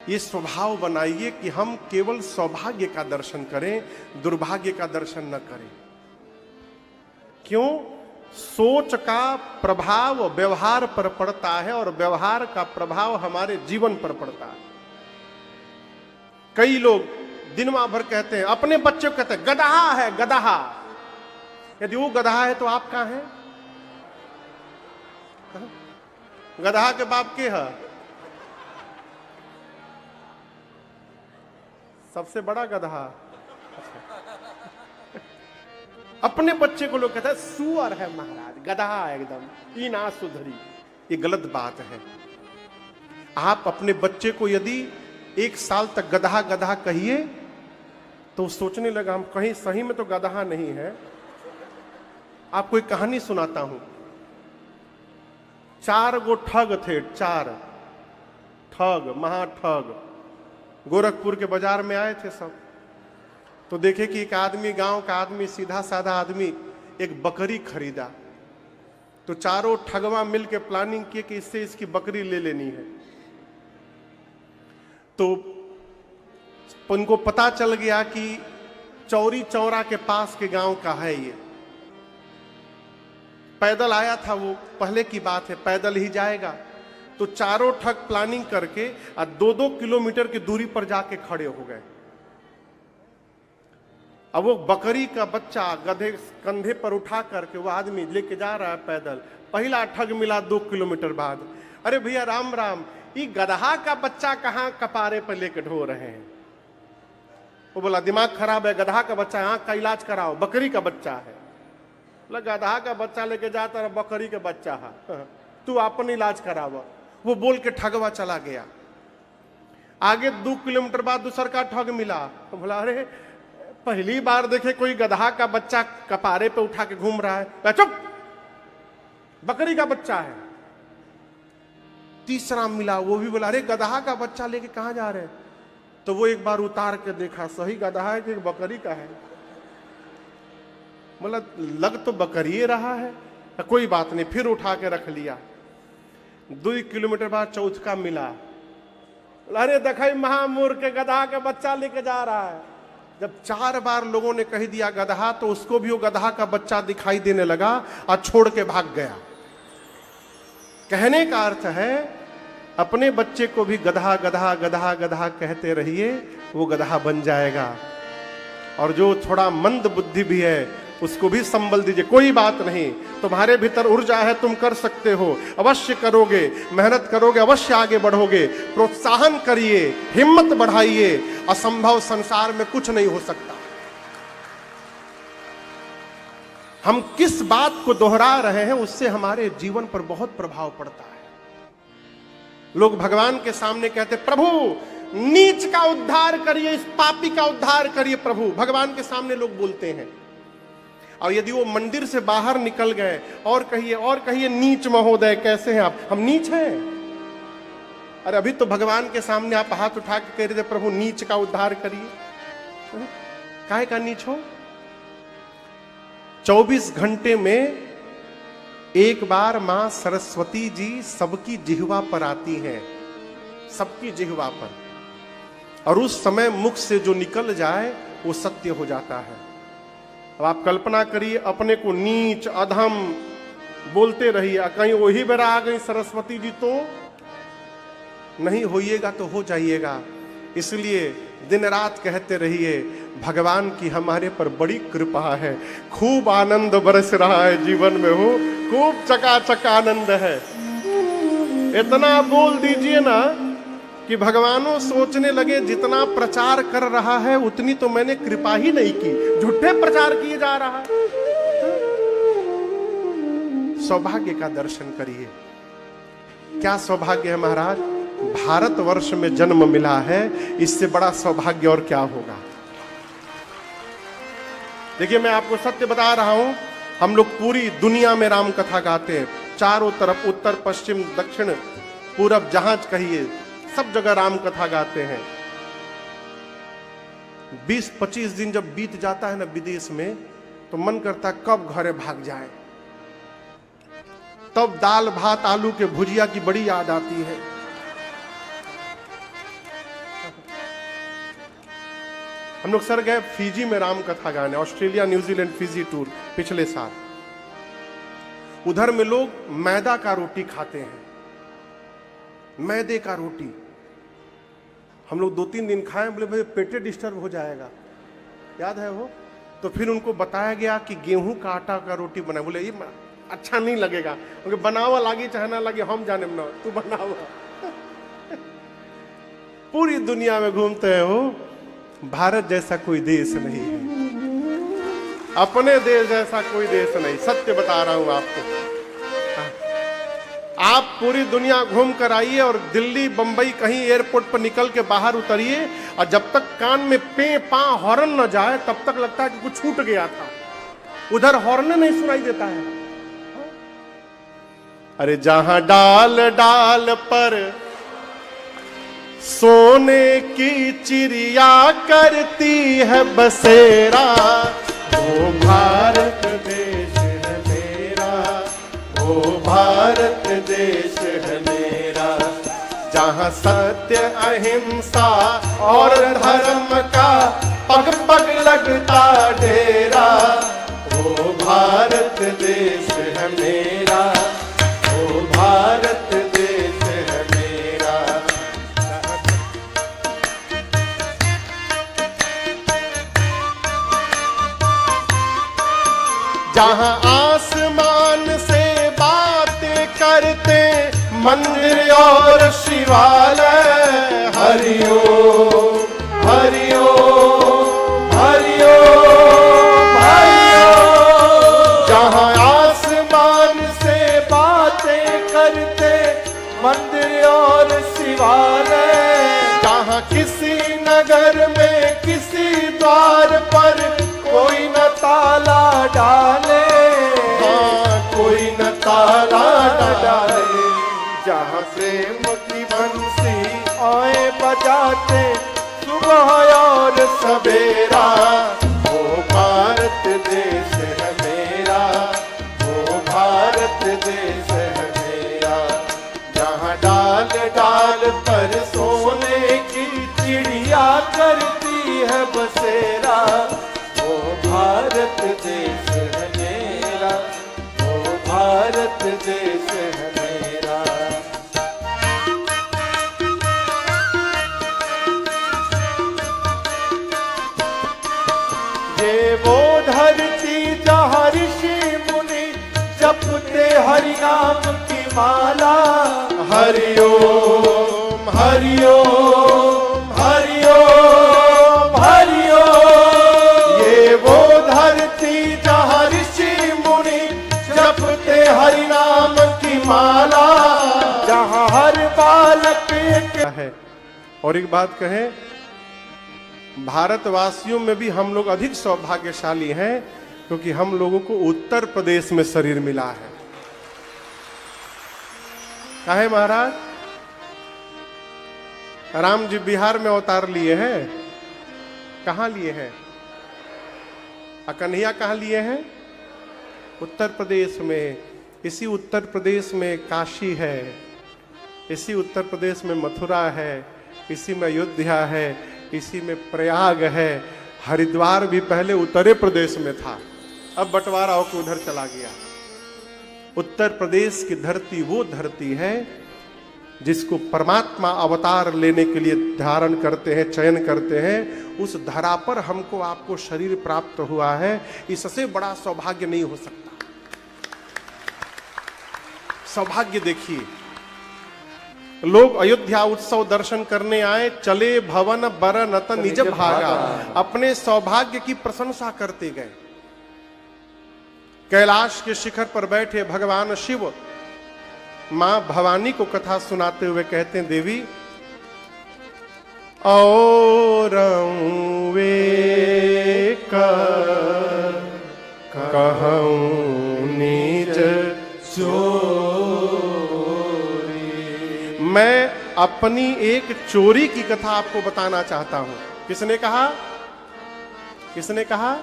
ये स्वभाव बनाइए कि हम केवल सौभाग्य का दर्शन करें, दुर्भाग्य का दर्शन न करें। क्यों? सोच का प्रभाव व्यवहार पर पड़ता है और व्यवहार का प्रभाव हमारे जीवन पर पड़ता है। कई लोग दिन भर कहते हैं, अपने बच्चे को कहते हैं गधा है गधा। यदि वो गधा है तो आप कहां हैं? गधा के बाप के है? सबसे बड़ा गधा। अपने बच्चे को लोग कहते हैं सुअर है महाराज, गधा है एकदम, ई ना सुधरी। ये गलत बात है। आप अपने बच्चे को यदि 1 साल तक गधा गधा कहिए तो सोचने लगा हम कहीं सही में तो गधा नहीं है। आपको एक कहानी सुनाता हूं। 4 गो ठग थे, 4 ठग, महाठग गोरखपुर के बाजार में आए थे सब। तो देखे कि एक आदमी, गांव का आदमी, सीधा साधा आदमी एक बकरी खरीदा। तो चारों ठगवा मिलके प्लानिंग किए कि इससे इसकी बकरी ले लेनी है। तो उनको पता चल गया कि चौरी चौरा के पास के गांव का है ये। पैदल आया था वो, पहले की बात है, पैदल ही जाएगा। तो चारों ठग प्लानिंग करके 2-2 किलोमीटर की दूरी पर जाके खड़े हो गए। अब वो बकरी का बच्चा गधे कंधे पर उठा करके वो आदमी लेके जा रहा है पैदल। पहला ठग मिला 2 किलोमीटर बाद। अरे भैया राम राम, ये गधा का बच्चा कहां कपारे पर लेके ढो रहे हैं? वो बोला दिमाग खराब है, गधा का बच्चा, आंख का इलाज कराओ, बकरी का बच्चा है। बोला गधा का बच्चा लेके जाता है, बकरी का बच्चा है, तू अपन इलाज करावा। वो बोल के ठगवा चला गया। आगे 2 किलोमीटर बाद दूसर का ठग मिला। तो बोला अरे पहली बार देखे कोई गधा का बच्चा कपारे पे उठा के घूम रहा है। चुप, बकरी का बच्चा है। तीसरा मिला, वो भी बोला अरे गधा का बच्चा लेके कहां जा रहे हैं? तो वो एक बार उतार के देखा, सही गधा है कि बकरी का है। मतलब लग तो बकरी रहा है। कोई बात नहीं, फिर उठा के रख लिया। 2 किलोमीटर बाद चौथा मिला। अरे देखा महामूर्ख के गधा के बच्चा लेके जा रहा है। जब 4 बार लोगों ने कह दिया गधा, तो उसको भी वो गधा का बच्चा दिखाई देने लगा और छोड़ के भाग गया। कहने का अर्थ है अपने बच्चे को भी गधा गधा गधा गधा कहते रहिए, वो गधा बन जाएगा। और जो थोड़ा मंद बुद्धि भी है उसको भी संबल दीजिए, कोई बात नहीं, तुम्हारे भीतर ऊर्जा है, तुम कर सकते हो, अवश्य करोगे, मेहनत करोगे, अवश्य आगे बढ़ोगे। प्रोत्साहन करिए, हिम्मत बढ़ाइए, असंभव संसार में कुछ नहीं हो सकता। हम किस बात को दोहरा रहे हैं उससे हमारे जीवन पर बहुत प्रभाव पड़ता है। लोग भगवान के सामने कहते प्रभु नीच का उद्धार करिए, इस पापी का उद्धार करिए प्रभु, भगवान के सामने लोग बोलते हैं। और यदि वो मंदिर से बाहर निकल गए और कहिए नीच महोदय कैसे हैं आप, हम नीच हैं? अरे अभी तो भगवान के सामने आप हाथ उठा के कह रहे थे प्रभु नीच का उद्धार करिए। काहे का नीच हो? 24 घंटे में एक बार मां सरस्वती जी सबकी जिह्वा पर आती हैं, सबकी जिह्वा पर, और उस समय मुख से जो निकल जाए वो सत्य हो जाता है। अब आप कल्पना करिए, अपने को नीच अधम बोलते रहिए, कहीं वही बेरा आ गई सरस्वती जी तो नहीं होइएगा तो हो जाइएगा। इसलिए दिन रात कहते रहिए भगवान की हमारे पर बड़ी कृपा है, खूब आनंद बरस रहा है जीवन में, हो खूब चकाचक आनंद है। इतना बोल दीजिए ना कि भगवानों सोचने लगे जितना प्रचार कर रहा है उतनी तो मैंने कृपा ही नहीं की, झूठे प्रचार किए जा रहा है। सौभाग्य का दर्शन करिए। क्या सौभाग्य है महाराज? भारतवर्ष में जन्म मिला है, इससे बड़ा सौभाग्य और क्या होगा? देखिए मैं आपको सत्य बता रहा हूं, हम लोग पूरी दुनिया में राम कथा गाते हैं, चारों तरफ, उत्तर पश्चिम दक्षिण पूरब, जहां कहिए सब जगह राम कथा गाते हैं। 20-25 दिन जब बीत जाता है ना विदेश में, तो मन करता है कब घरे भाग जाए। तब दाल भात आलू के भुजिया की बड़ी याद आती है। हम लोग सर गए फीजी में राम कथा गाने, ऑस्ट्रेलिया न्यूजीलैंड फीजी टूर पिछले साल। उधर में लोग मैदा का रोटी खाते हैं, मैदे का रोटी। हम लोग 2-3 दिन खाए, बोले भाई पेटे डिस्टर्ब हो जाएगा, याद है वो। तो फिर उनको बताया गया कि गेहूं का आटा का रोटी बनाए। बोले ये अच्छा नहीं लगेगा, क्योंकि बनावा लागी चाहे ना लगे, हम जाने ना, तू बनावा। पूरी दुनिया में घूमते हैं वो, भारत जैसा कोई देश नहीं है, अपने देश जैसा कोई देश नहीं, सत्य बता रहा हूं आपको। आप पूरी दुनिया घूम कर आइए और दिल्ली बंबई कहीं एयरपोर्ट पर निकल के बाहर उतरिए, और जब तक कान में पे पा हॉर्न न जाए तब तक लगता है कि कुछ छूट गया था। उधर हॉर्न नहीं सुनाई देता है। अरे जहां डाल डाल पर सोने की चिड़िया करती है बसेरा, वो भारत देश है मेरा, वो भारत देश है मेरा। जहां सत्य अहिंसा और धर्म का पग पग लगता डेरा, वो भारत देश है मेरा, वो भारत देश है मेरा। जहां आसमान से बातें करते मंदिर और शिवालय, हरिओम हरिओम हरिओम हरिओम। जहां आसमान से बातें करते मंदिर और शिवालय, जहां किसी नगर में किसी द्वार पर कोई न ताला डाले, हाँ कोई न ताला डाले। जहाँ प्रेम की बंसी आए बजाते सुबह और सवेरा, वो भारत देश है मेरा, वो भारत देश है मेरा। जहाँ डाल डाल पर सोने की चिड़िया करती है बसेरा, वो भारत देश है मेरा, वो भारत देश है मेरा। ये वो धरती जहाँ ऋषि मुनि जपते हरि नाम की माला, हरिओम हरिओम हरिओम हरिओम। ये वो धरती जहाँ ऋषि मुनि जपते हरि नाम की माला, जहाँ हर बालक है। और एक बात कहें, भारतवासियों में भी हम लोग अधिक सौभाग्यशाली हैं, क्योंकि हम लोगों को उत्तर प्रदेश में शरीर मिला है। काहे महाराज? राम जी बिहार में अवतार लिए हैं, कहां लिए हैं? कन्हैया कहां लिए हैं? उत्तर प्रदेश में। इसी उत्तर प्रदेश में काशी है, इसी उत्तर प्रदेश में मथुरा है, इसी में अयोध्या है, इसी में प्रयाग है। हरिद्वार भी पहले उत्तरी प्रदेश में था, अब बंटवारा होकर उधर चला गया। उत्तर प्रदेश की धरती वो धरती है जिसको परमात्मा अवतार लेने के लिए धारण करते हैं, चयन करते हैं। उस धरा पर हमको आपको शरीर प्राप्त हुआ है, इससे बड़ा सौभाग्य नहीं हो सकता। सौभाग्य देखिए, लोग अयोध्या उत्सव दर्शन करने आए, चले भवन बर नत निज भागा, अपने सौभाग्य की प्रशंसा करते गए। कैलाश के शिखर पर बैठे भगवान शिव मां भवानी को कथा सुनाते हुए कहते हैं, देवी और वे कहूं निज चोरी। मैं अपनी एक चोरी की कथा आपको बताना चाहता हूं। किसने कहा? किसने कहा?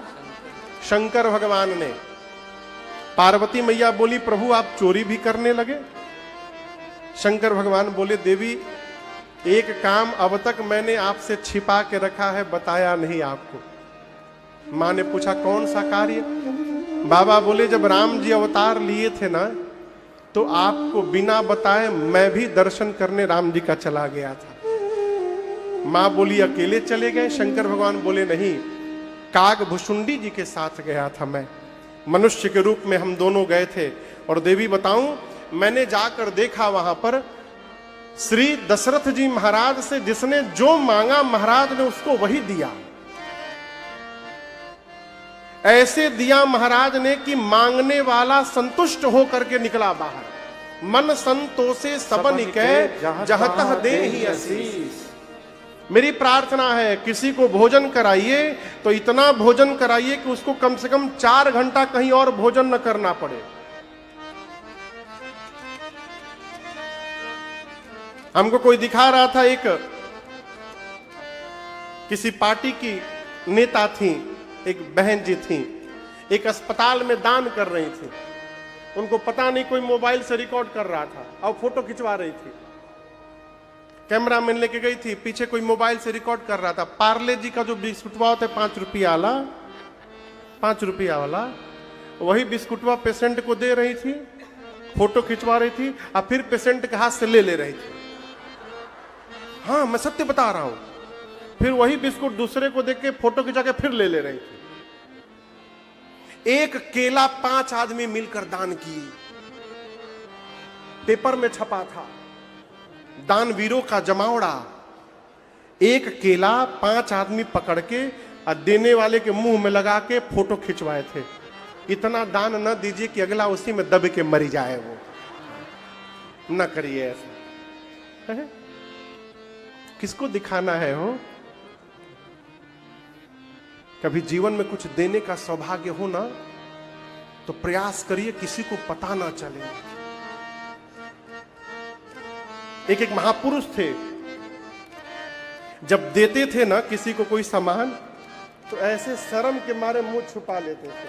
शंकर भगवान ने। पार्वती मैया बोली, प्रभु आप चोरी भी करने लगे? शंकर भगवान बोले, देवी एक काम अब तक मैंने आपसे छिपा के रखा है, बताया नहीं आपको। मां ने पूछा कौन सा कार्य? बाबा बोले जब राम जी अवतार लिए थे ना, तो आपको बिना बताए मैं भी दर्शन करने राम जी का चला गया था। मां बोली अकेले चले गए? शंकर भगवान बोले नहीं, काग भुषुंडी जी के साथ गया था मैं, मनुष्य के रूप में हम दोनों गए थे। और देवी बताऊं, मैंने जाकर देखा वहां पर श्री दशरथ जी महाराज से जिसने जो मांगा महाराज ने उसको वही दिया। ऐसे दिया महाराज ने कि मांगने वाला संतुष्ट होकर के निकला बाहर। मन संतोषे सबन कह जहतह दे ही असीस। मेरी प्रार्थना है किसी को भोजन कराइए तो इतना भोजन कराइए कि उसको कम से कम 4 घंटा कहीं और भोजन न करना पड़े। हमको कोई दिखा रहा था, एक किसी पार्टी की नेता थी, एक बहन जी थी, एक अस्पताल में दान कर रही थी। उनको पता नहीं कोई मोबाइल से रिकॉर्ड कर रहा था और फोटो खिंचवा रही थी। कैमरा मैन लेके गई थी, पीछे कोई मोबाइल से रिकॉर्ड कर रहा था। पार्ले जी का जो बिस्कुटवा होता है 5 रुपया वाला, 5 रुपया वाला, वही बिस्कुटवा पेशेंट को दे रही थी, फोटो खिंचवा रही थी और फिर पेशेंट के हाथ से ले रही थी। हाँ, मैं सत्य बता रहा हूं। फिर वही बिस्कुट दूसरे को देख के फोटो खिंचा के फिर ले रही थी। एक केला 5 आदमी मिलकर दान किए, पेपर में छपा था, दानवीरों का जमावड़ा। एक केला 5 आदमी पकड़ के और देने वाले के मुंह में लगा के फोटो खिंचवाए थे। इतना दान न दीजिए कि अगला उसी में दब के मर जाए, वो न करिए ऐसा। है? किसको दिखाना है हो? कभी जीवन में कुछ देने का सौभाग्य हो ना, तो प्रयास करिए किसी को पता ना चले। एक महापुरुष थे, जब देते थे ना किसी को कोई सामान, तो ऐसे शर्म के मारे मुंह छुपा लेते थे।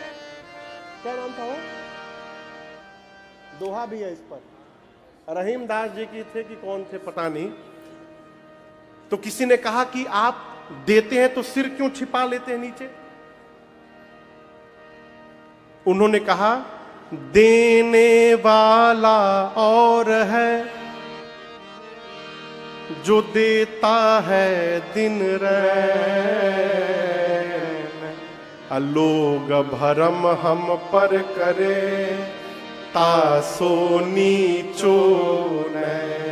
क्या नाम था वो? दोहा भी है इस पर। रहीम दास जी की थे कि कौन थे पता नहीं। तो किसी ने कहा कि आप देते हैं तो सिर क्यों छिपा लेते हैं नीचे? उन्होंने कहा देने वाला और है, जो देता है दिन रैन। लोग भरम हम पर करे, तासो नीचो नैन।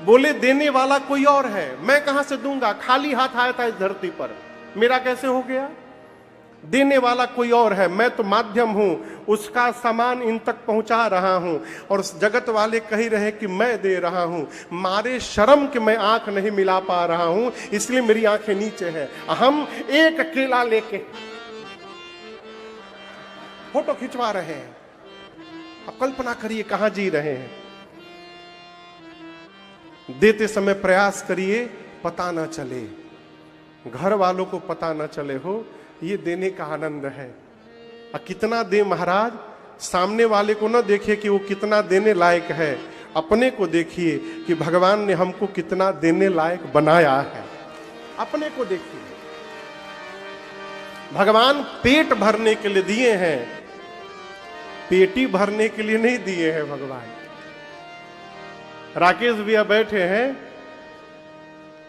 बोले देने वाला कोई और है, मैं कहां से दूंगा? खाली हाथ आया था इस धरती पर, मेरा कैसे हो गया? देने वाला कोई और है, मैं तो माध्यम हूं, उसका सामान इन तक पहुंचा रहा हूं। और जगत वाले कह रहे कि मैं दे रहा हूं, मारे शर्म कि मैं आंख नहीं मिला पा रहा हूं, इसलिए मेरी आंखें नीचे है। हम एक केला लेके फोटो खिंचवा रहे हैं। अब कल्पना करिए कहां जी रहे हैं। देते समय प्रयास करिए पता ना चले, घर वालों को पता ना चले हो, ये देने का आनंद है। कितना दे महाराज, सामने वाले को ना देखिए कि वो कितना देने लायक है, अपने को देखिए कि भगवान ने हमको कितना देने लायक बनाया है। अपने को देखिए, भगवान पेट भरने के लिए दिए हैं, पेटी भरने के लिए नहीं दिए हैं भगवान। राकेश भैया बैठे हैं,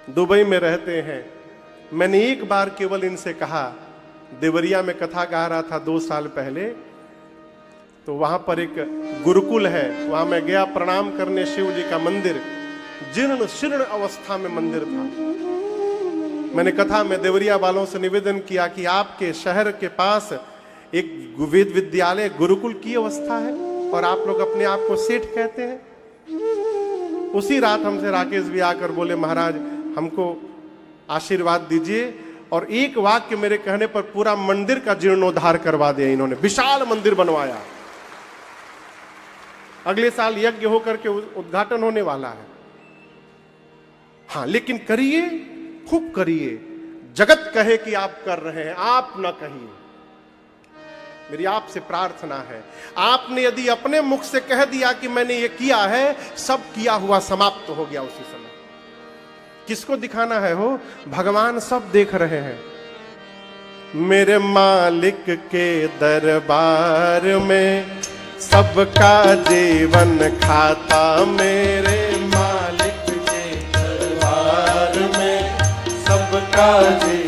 दुबई में रहते हैं। मैंने एक बार केवल इनसे कहा, देवरिया में कथा गा रहा था 2 साल पहले, तो वहां पर एक गुरुकुल है, वहां मैं गया प्रणाम करने। शिव जी का मंदिर जीर्ण शीर्ण अवस्था में मंदिर था। मैंने कथा में देवरिया वालों से निवेदन किया कि आपके शहर के पास एक वेद विद्यालय गुरुकुल की अवस्था है और आप लोग अपने आप को सेठ कहते हैं। उसी रात हमसे राकेश भी आकर बोले, महाराज हमको आशीर्वाद दीजिए। और एक वाक्य मेरे कहने पर पूरा मंदिर का जीर्णोद्धार करवा दिया इन्होंने, विशाल मंदिर बनवाया। अगले साल यज्ञ होकर के उद्घाटन होने वाला है। हाँ, लेकिन करिए, खूब करिए। जगत कहे कि आप कर रहे हैं, आप ना कहिए। मेरी आपसे प्रार्थना है, आपने यदि अपने मुख से कह दिया कि मैंने ये किया है, सब किया हुआ समाप्त हो गया उसी समय। किसको दिखाना है हो? भगवान सब देख रहे हैं। मेरे मालिक के दरबार में सबका जीवन खाता, मेरे मालिक के दरबार में सबका जीवन